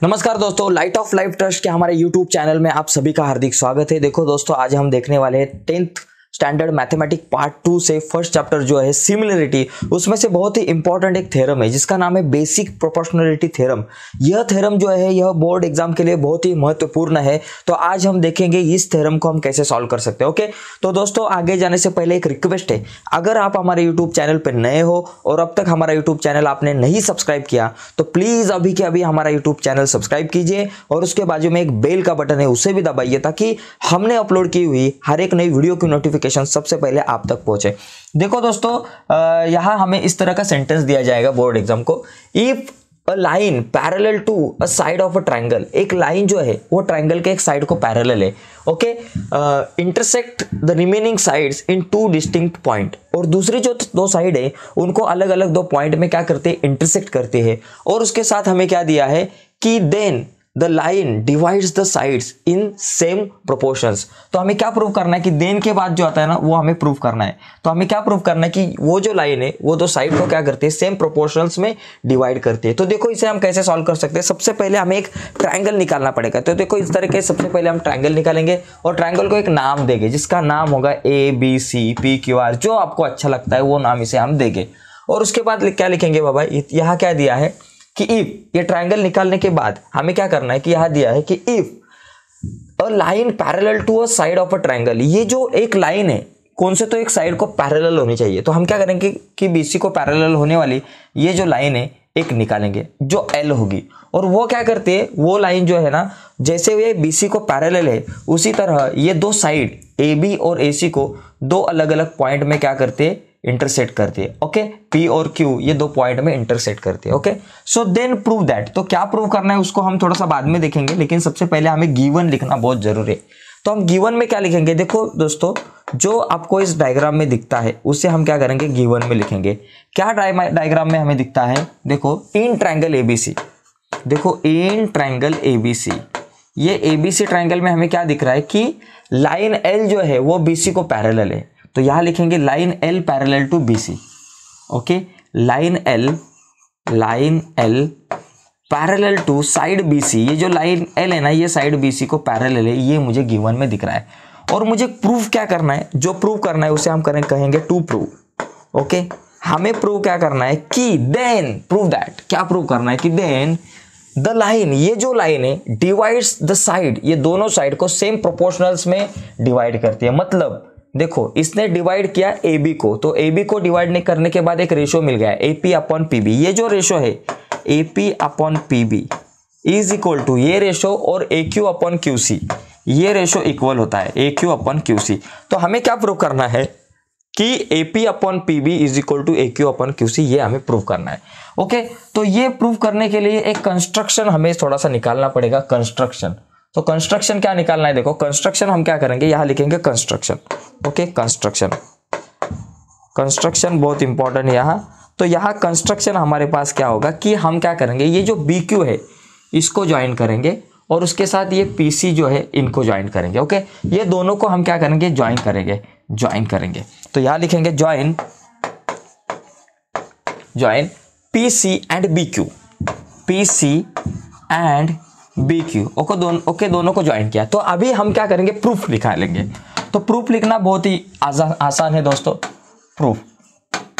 नमस्कार दोस्तों, light of life trust के हमारे यूट्यूब चैनल में आप सभी का हार्दिक स्वागत है। देखो दोस्तों, आज हम देखने वाले हैं 10th स्टैंडर्ड मैथमेटिक्स पार्ट 2 से फर्स्ट चैप्टर जो है सिमिलरिटी, उसमें से बहुत ही इंपॉर्टेंट एक थ्योरम है जिसका नाम है बेसिक प्रोपोर्शनलिटी थ्योरम। यह थ्योरम जो है यह बोर्ड एग्जाम के लिए बहुत ही महत्वपूर्ण है। तो आज हम देखेंगे इस थ्योरम को हम कैसे सॉल्व कर सकते हैं। ओके, तो दोस्तों आगे जाने से पहले एक रिक्वेस्ट है, अगर आप हमारे यूट्यूब चैनल पर नए हो और अब तक हमारा यूट्यूब चैनल आपने नहीं सब्सक्राइब किया तो प्लीज अभी के अभी हमारा यूट्यूब चैनल सब्सक्राइब कीजिए और उसके बाजू में एक बेल का बटन है उसे भी दबाइए ताकि हमने अपलोड की हुई हर एक नई वीडियो की नोटिफिकेशन सबसे पहले आप तक पहुंचे। देखो दोस्तों, यहां हमें इस तरह का सेंटेंस दिया जाएगा बोर्ड एग्जाम को। If a line parallel to a side of a triangle, एक लाइन जो है वो ट्राइंगल के एक साइड को पैरेलल है। Okay, intersect the remaining sides in two distinct point, और दूसरी जो दो साइड है उनको अलग अलग दो पॉइंट में क्या करते हैं, इंटरसेक्ट करते हैं। और उसके साथ हमें क्या दिया है कि then the line divides the sides in same proportions. तो हमें क्या प्रूव करना है कि देन के बाद जो आता है ना वो हमें प्रूव करना है। तो हमें क्या प्रूव करना है कि वो जो लाइन है वो दो साइड को क्या करते हैं, सेम प्रोपोर्शंस में डिवाइड करते हैं। तो देखो इसे हम कैसे सॉल्व कर सकते हैं। सबसे पहले हमें एक ट्राइंगल निकालना पड़ेगा। तो देखो इस तरह के सबसे पहले हम ट्राइंगल निकालेंगे और ट्राइंगल को एक नाम देंगे जिसका नाम होगा ABCPQR, जो आपको अच्छा लगता है वो नाम इसे हम देंगे। और उसके बाद क्या लिखेंगे बाबा, यहाँ क्या दिया है कि इफ, ये ट्राइंगल निकालने के बाद हमें क्या करना है कि यहां दिया है कि if a line parallel to a side of a triangle, ये जो एक लाइन है कौन से तो एक साइड को पैरेलल होनी चाहिए। तो हम क्या करेंगे कि BC को पैरेलल होने वाली ये जो लाइन है एक निकालेंगे जो L होगी। और वो क्या करती है, वो लाइन जो है ना, जैसे ये BC को पैरेलल है उसी तरह ये दो साइड AB और AC को दो अलग अलग पॉइंट में क्या करते हैं, इंटरसेक्ट करती है। ओके, P और Q ये दो पॉइंट में इंटरसेक्ट करती है। Okay, so then prove that. तो क्या प्रूव करना है उसको हम थोड़ा सा बाद में देखेंगे, लेकिन सबसे पहले हमें गिवन लिखना बहुत जरूरी है। तो हम गिवन में क्या लिखेंगे, देखो दोस्तों जो आपको इस डायग्राम में दिखता है उसे हम क्या करेंगे, गिवन में लिखेंगे। क्या डायग्राम में हमें दिखता है, देखो इन ट्राइंगल ABC, देखो इन ट्राइंगल ABC, ये ABC ट्राइंगल में हमें क्या दिख रहा है कि लाइन L जो है वो BC को पैरेलल है। तो यहां लिखेंगे line L parallel to BC। Okay, line L parallel to side BC, ये जो लाइन L है ना ये साइड BC को पैरेलल है, ये मुझे गिवन में दिख रहा है। और मुझे प्रूफ क्या करना है, जो प्रूव करना है उसे हम कहेंगे टू प्रूव। ओके, हमें प्रूव क्या करना है कि देन प्रूव दैट, क्या प्रूव करना है कि देन द लाइन, ये जो लाइन है डिवाइड्स द साइड, ये दोनों साइड को सेम प्रोपोर्शनल्स में डिवाइड करती है। मतलब देखो इसने डिवाइड किया AB को, तो AB को डिवाइड करने के बाद एक रेशो मिल गया AP/PB। ये जो रेशो है AP/PB इज इक्वल टू ये रेशो और AQ/QC, ये रेशो इक्वल होता है AQ/QC। तो हमें क्या प्रूव करना है कि AP/PB is equal to AQ/QC, ये हमें प्रूव करना है। ओके, तो ये प्रूव करने के लिए एक कंस्ट्रक्शन हमें थोड़ा सा निकालना पड़ेगा, कंस्ट्रक्शन। तो कंस्ट्रक्शन क्या निकालना है, देखो कंस्ट्रक्शन हम क्या करेंगे, यहां लिखेंगे कंस्ट्रक्शन। ओके, कंस्ट्रक्शन बहुत इंपॉर्टेंट है यहाँ। तो यहाँ कंस्ट्रक्शन हमारे पास क्या होगा कि हम क्या करेंगे, ये जो BQ है इसको ज्वाइन करेंगे और उसके साथ ये PC जो है इनको ज्वाइन करेंगे। ओके, ये दोनों को हम क्या करेंगे, ज्वाइन करेंगे। तो यहाँ लिखेंगे join PC and BQ। Okay, दोनों को ज्वाइन किया। तो अभी हम क्या करेंगे, प्रूफ निकालेंगे। तो प्रूफ लिखना बहुत ही आसान है दोस्तों। प्रूफ,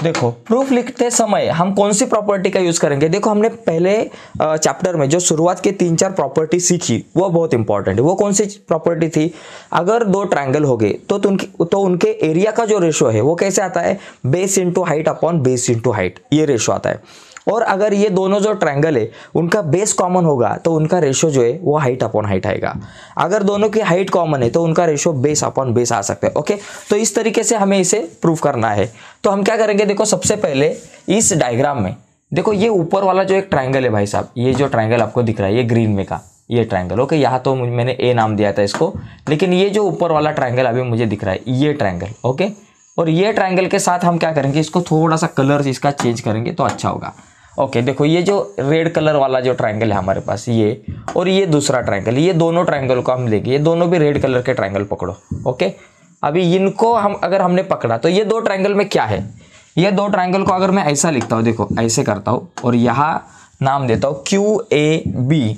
देखो प्रूफ लिखते समय हम कौन सी प्रॉपर्टी का यूज करेंगे। देखो हमने पहले चैप्टर में जो शुरुआत के 3-4 प्रॉपर्टी सीखी वो बहुत इंपॉर्टेंट है। वो कौन सी प्रॉपर्टी थी, अगर दो ट्रायंगल हो गए तो उनके एरिया का जो रेशो है वो कैसे आता है, base into height upon base into height, ये रेशो आता है। और अगर ये दोनों जो ट्रायंगल है उनका बेस कॉमन होगा तो उनका रेशो जो है वो हाइट अपॉन हाइट आएगा। अगर दोनों की हाइट कॉमन है तो उनका रेशो बेस अपॉन बेस आ सकता है। ओके, तो इस तरीके से हमें इसे प्रूव करना है। तो हम क्या करेंगे, देखो सबसे पहले इस डायग्राम में देखो ये ऊपर वाला जो एक ट्राइंगल है भाई साहब, ये जो ट्राइंगल आपको दिख रहा है ये ग्रीन में का ये ट्राइंगल। ओके, यहाँ तो मैंने A नाम दिया था इसको, लेकिन ये जो ऊपर वाला ट्राइंगल अभी मुझे दिख रहा है ये ट्राइंगल। ओके, और ये ट्राइंगल के साथ हम क्या करेंगे, इसको थोड़ा सा कलर इसका चेंज करेंगे तो अच्छा होगा। ओके, देखो ये जो रेड कलर वाला जो ट्राइंगल है हमारे पास ये, और ये दूसरा ट्राइंगल, ये दोनों ट्राइंगल को हम लेंगे, ये दोनों भी रेड कलर के ट्राइंगल पकड़ो। ओके, अभी इनको अगर हमने पकड़ा तो ये दो ट्राइंगल में क्या है, ये दो ट्राइंगल को अगर मैं ऐसा लिखता हूँ, देखो ऐसे करता हूँ और यहाँ नाम देता हूँ QAB,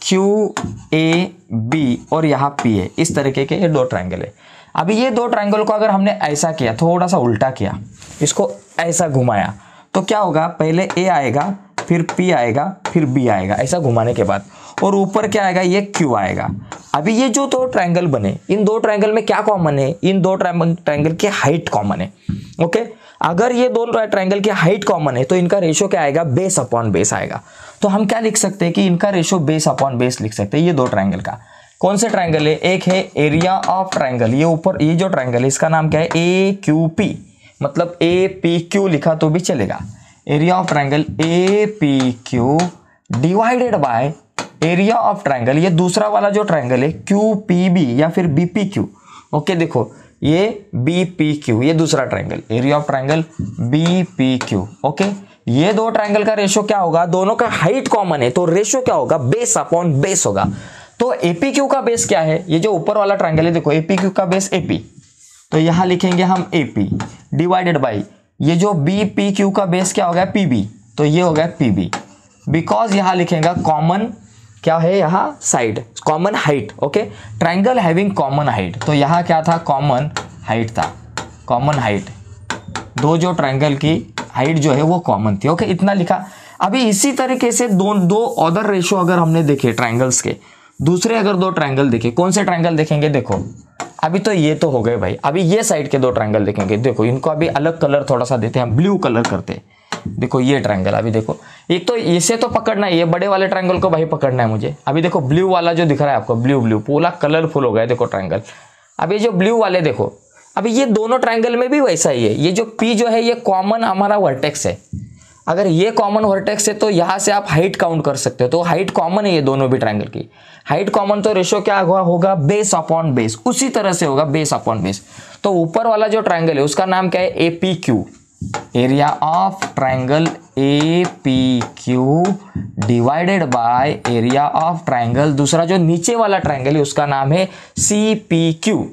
क्यू ए बी और यहाँ पी है, इस तरीके के ये दो ट्रायंगल है। अभी ये दो ट्रायंगल को अगर हमने ऐसा किया, थोड़ा सा उल्टा किया, इसको ऐसा घुमाया, तो क्या होगा, पहले ए आएगा, फिर पी आएगा, फिर बी आएगा, ऐसा घुमाने के बाद, और ऊपर क्या आएगा, ये क्यू आएगा। अभी ये जो दो ट्रायंगल बने, इन दो ट्रायंगल में क्या कॉमन है, इन दो ट्रायंगल की हाइट कॉमन है। ओके, अगर ये दोनों ट्रायंगल की हाइट कॉमन है तो इनका रेशियो क्या आएगा, बेस अपॉन बेस आएगा। तो हम क्या लिख सकते हैं कि इनका रेशियो बेस अपॉन बेस लिख सकते हैं। ये दो ट्रायंगल का कौन से ट्रायंगल है, एक है एरिया ऑफ ट्रायंगल, ये ऊपर ये जो ट्रायंगल है इसका नाम क्या है, ए क्यू पी, मतलब ए पी क्यू लिखा तो भी चलेगा। Area of triangle A P Q divided by area of triangle, ये दूसरा वाला जो ट्रायंगल है क्यू पी बी या फिर बी पी क्यू। ओके, देखो ये बी पी क्यू, ये दूसरा triangle, area of triangle B P Q. Okay, ये दो ट्रायंगल का रेशियो क्या होगा, दोनों का हाइट कॉमन है तो रेशियो क्या होगा, बेस अपॉन बेस होगा। तो एपीक्यू का बेस क्या है, ये जो ऊपर वाला ट्रायंगल है, देखो एपीक्यू का बेस एपी, तो यहां लिखेंगे हम एपी डिवाइडेड बाई ये जो बीपीक्यू का बेस क्या हो गया, पीबी, तो ये हो गया पीबी। बिकॉज यहां लिखेगा कॉमन क्या है, यहां side, common height. Okay, triangle having common height, तो यहां क्या था, कॉमन हाइट था, कॉमन हाइट, दो जो ट्रायंगल की हाइट जो है वो कॉमन थी। ओके, इतना लिखा। अभी इसी तरीके से दो अदर रेशियो अगर हमने देखे ट्रायंगल्स के, दूसरे अगर दो ट्रायंगल देखे, कौन से ट्रायंगल देखेंगे, देखो अभी तो ये तो हो गए भाई, अभी ये साइड के दो ट्रायंगल देखेंगे। देखो इनको अभी अलग कलर थोड़ा सा देते हैं, ब्लू कलर करते हैं। देखो ये ट्रायंगल, अभी देखो एक तो इसे तो पकड़ना है, ये बड़े वाले ट्रायंगल को भाई पकड़ना है मुझे। अभी देखो ब्लू वाला जो दिख रहा है आपको, ब्लू ब्लू पूरा कलरफुल हो गया, देखो ट्रायंगल। अभी जो ब्लू वाले देखो, अभी ये दोनों ट्रायंगल में भी वैसा ही है। ये जो पी जो है ये कॉमन हमारा वर्टेक्स है, अगर ये कॉमन वर्टेक्स है तो यहाँ से आप हाइट काउंट कर सकते हो, तो हाइट कॉमन है ये दोनों भी ट्रायंगल की, हाइट कॉमन, तो रेशियो क्या होगा, बेस अपॉन बेस, उसी तरह से होगा बेस अपॉन बेस। तो ऊपर वाला जो ट्रायंगल है उसका नाम क्या है, एपीक्यू, area of triangle एपीक्यू divided by area of triangle, दूसरा जो नीचे वाला ट्रायंगल है उसका नाम है सीपीक्यू,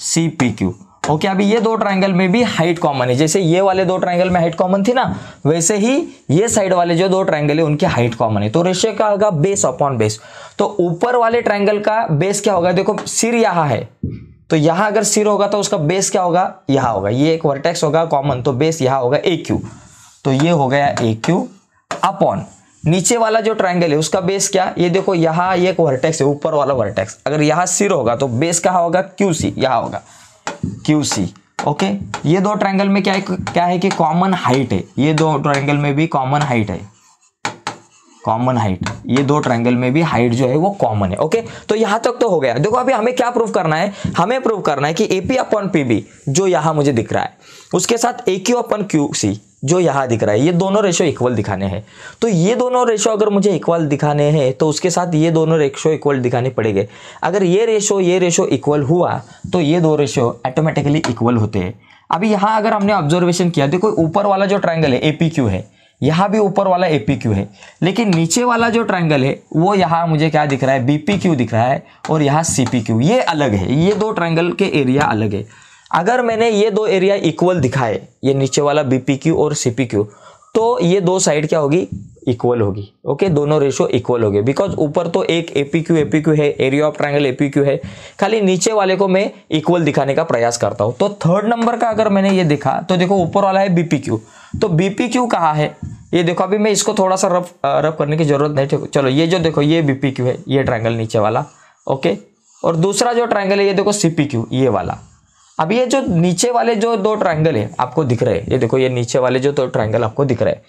सीपीक्यू। ओके, अभी ये दो ट्रायंगल में भी हाइट कॉमन है, जैसे ये वाले दो ट्रायंगल में हाइट कॉमन थी ना, वैसे ही ये साइड वाले जो दो ट्रायंगल है उनकी हाइट कॉमन है, तो रेशियो क्या होगा, बेस अपॉन बेस। तो ऊपर वाले ट्रायंगल का बेस क्या होगा, देखो सिर यहाँ है, तो यहां अगर सिर होगा तो उसका बेस क्या होगा, यहां होगा, ये एक वर्टेक्स होगा कॉमन, तो बेस यहां होगा ए क्यू, तो ये हो गया ए क्यू अपॉन नीचे वाला जो ट्रायंगल है उसका बेस क्या, ये देखो यहां ये एक वर्टेक्स है, ऊपर वाला वर्टेक्स, अगर यहां सिर होगा तो बेस क्या होगा, क्यू सी, यहां होगा क्यू सी। ओके, ये दो ट्रायंगल में क्या है कि कॉमन हाइट है, ये दो ट्रायंगल में भी कॉमन हाइट है, कॉमन हाइट, ये दो ट्रायंगल में भी हाइट जो है वो कॉमन है। ओके, तो यहां तक तो हो गया। देखो अभी हमें क्या प्रूव करना है, हमें प्रूव करना है कि एपी अपॉन पीबी जो यहां मुझे दिख रहा है उसके साथ एक्यू अपॉन क्यू सी जो यहां दिख रहा है, ये दोनों रेशियो इक्वल दिखाने हैं। तो ये दोनों रेशियो अगर मुझे इक्वल दिखाने हैं तो उसके साथ ये दोनों रेशियो इक्वल दिखाने पड़ेंगे। अगर ये रेशियो इक्वल हुआ तो ये दो रेशियो ऑटोमेटिकली इक्वल होते हैं। अभी यहाँ अगर हमने ऑब्जर्वेशन किया, देखो ऊपर वाला जो ट्रायंगल है एपीक्यू है, यहाँ भी ऊपर वाला एपीक्यू है, लेकिन नीचे वाला जो ट्रायंगल है वो यहाँ मुझे क्या दिख रहा है, बीपीक्यू दिख रहा है, और यहाँ सीपीक्यू, ये अलग है, ये दो ट्रायंगल के एरिया अलग है। अगर मैंने ये दो एरिया इक्वल दिखाए, ये नीचे वाला बीपीक्यू और सीपीक्यू, तो ये दो साइड क्या होगी, इक्वल होगी। ओके, दोनों रेशियो इक्वल हो गए, बिकॉज ऊपर तो एक एपीक्यू है, एरिया ऑफ ट्रायंगल एपीक्यू है, खाली नीचे वाले को मैं इक्वल दिखाने का प्रयास करता हूं। तो थर्ड नंबर का अगर मैंने ये देखा तो देखो ऊपर वाला है बीपीक्यू, तो बीपीक्यू कहाँ है, ये देखो अभी मैं इसको थोड़ा सा रफ करने की जरूरत नहीं, ठीक, चलो ये जो देखो ये बीपीक्यू है, ये ट्रायंगल नीचे वाला। ओके, और दूसरा जो ट्रायंगल है ये देखो सीपीक्यू, ये वाला। अब ये जो नीचे वाले जो दो ट्रायंगल है आपको दिख रहे हैं, ये देखो ये नीचे वाले जो दो ट्रायंगल आपको दिख रहे हैं,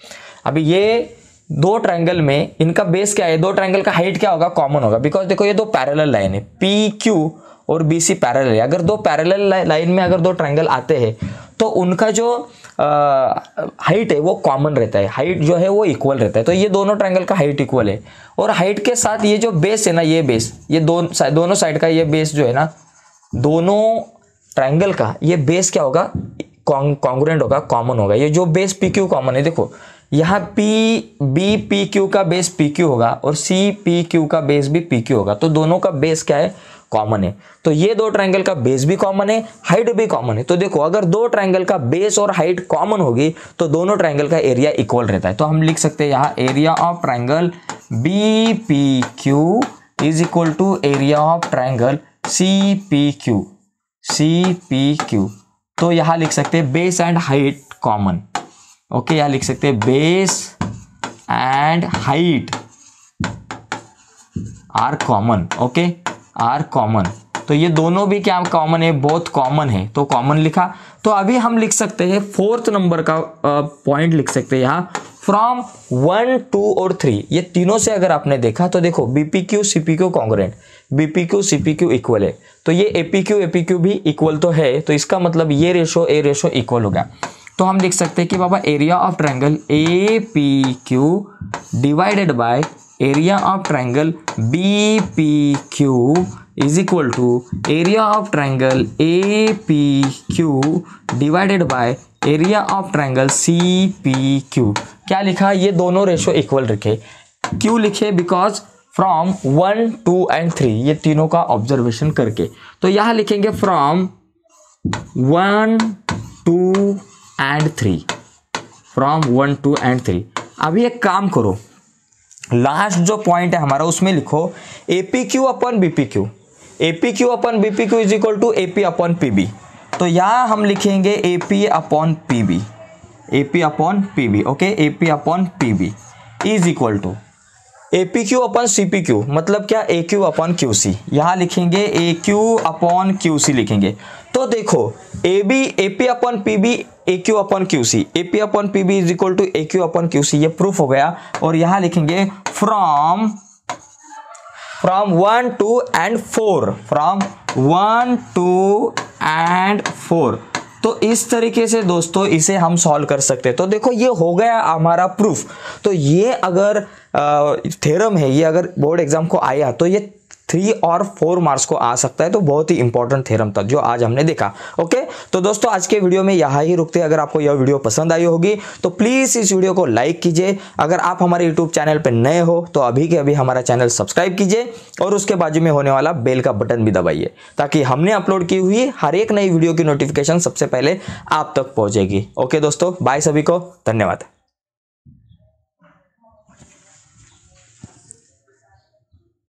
अभी ये दो ट्रायंगल में इनका बेस क्या है, दो ट्रायंगल का हाइट क्या होगा, कॉमन होगा, बिकॉज देखो ये दो पैरेलल लाइन है, पी क्यू और बी सी पैरेलल है। अगर दो पैरेलल लाइन में अगर दो ट्रायंगल आते हैं तो उनका जो हाइट है वो कॉमन रहता है, हाइट जो है वो इक्वल रहता है। तो ये दोनों ट्रायंगल का हाइट इक्वल है, और हाइट के साथ ये जो बेस है ना, ये बेस, ये दोनों साइड का ये बेस जो है ना, दोनों ट्रायंगल का ये बेस क्या होगा, कॉन्ग्रुएंट होगा, कॉमन होगा। ये जो बेस पी क्यू कॉमन है, देखो यहाँ बी पी क्यू का बेस पी क्यू होगा और सी पी क्यू का बेस भी पी क्यू होगा, तो दोनों का बेस क्या है, कॉमन है। तो ये दो ट्रायंगल का बेस भी कॉमन है, हाइट भी कॉमन है। तो देखो अगर दो ट्रायंगल का बेस और हाइट कॉमन होगी तो दोनों ट्रायंगल का एरिया इक्वल रहता है। तो हम लिख सकते हैं यहाँ area of triangle BPQ is equal to area of triangle CPQ। तो यहाँ लिख सकते हैं base and height common. Okay, यहाँ लिख सकते हैं base and height are common. Okay, are common. तो ये दोनों भी क्या कॉमन है, बहुत कॉमन है, तो कॉमन लिखा। तो अभी हम लिख सकते हैं फोर्थ नंबर का पॉइंट लिख सकते हैं यहाँ फ्रॉम 1, 2 और 3। ये तीनों से अगर आपने देखा तो देखो BPQ CPQ congruent, BPQ CPQ equal है। तो ये APQ भी इक्वल तो है, तो इसका मतलब ये रेशो A रेशो इक्वल हो गया। तो हम लिख सकते हैं कि बाबा area of triangle APQ divided by area of triangle BPQ is equal to area of triangle APQ divided by area of triangle CPQ। क्या लिखा, ये दोनों रेशो इक्वल रखे। क्यों लिखे, बिकॉज फ्रॉम 1, 2 एंड 3 ये तीनों का ऑब्जर्वेशन करके। तो यहां लिखेंगे फ्रॉम 1, 2 एंड 3, फ्रॉम 1, 2 एंड 3। अभी एक काम करो, लास्ट जो पॉइंट है हमारा उसमें लिखो APQ upon BPQ, APQ upon BPQ is equal to AP upon PB। तो यहां हम लिखेंगे AP upon PB, AP upon PB। Okay, AP upon PB is equal to APQ upon CPQ, मतलब क्या AQ अपॉन QC। यहां लिखेंगे AQ upon QC लिखेंगे। तो देखो AP upon PB AQ upon QC, AP upon PB is equal to AQ upon QC, ये proof हो गया। और यहां लिखेंगे फ्रॉम 1, 2 एंड 4, फ्रॉम 1, 2 एंड 4। तो इस तरीके से दोस्तों इसे हम सॉल्व कर सकते हैं। तो देखो ये हो गया हमारा प्रूफ। तो ये अगर थ्योरम है, ये अगर बोर्ड एग्जाम को आया तो ये 3 और 4 मार्क्स को आ सकता है। तो बहुत ही इंपॉर्टेंट थ्योरम था जो आज हमने देखा। ओके, तो दोस्तों आज के वीडियो में यहाँ ही रुकते हैं। अगर आपको यह वीडियो पसंद आई होगी तो प्लीज़ इस वीडियो को लाइक कीजिए। अगर आप हमारे यूट्यूब चैनल पर नए हो तो अभी के अभी हमारा चैनल सब्सक्राइब कीजिए और उसके बाजू में होने वाला बेल का बटन भी दबाइए, ताकि हमने अपलोड की हुई हर एक नई वीडियो की नोटिफिकेशन सबसे पहले आप तक पहुँचेगी। ओके दोस्तों, बाय, सभी को धन्यवाद।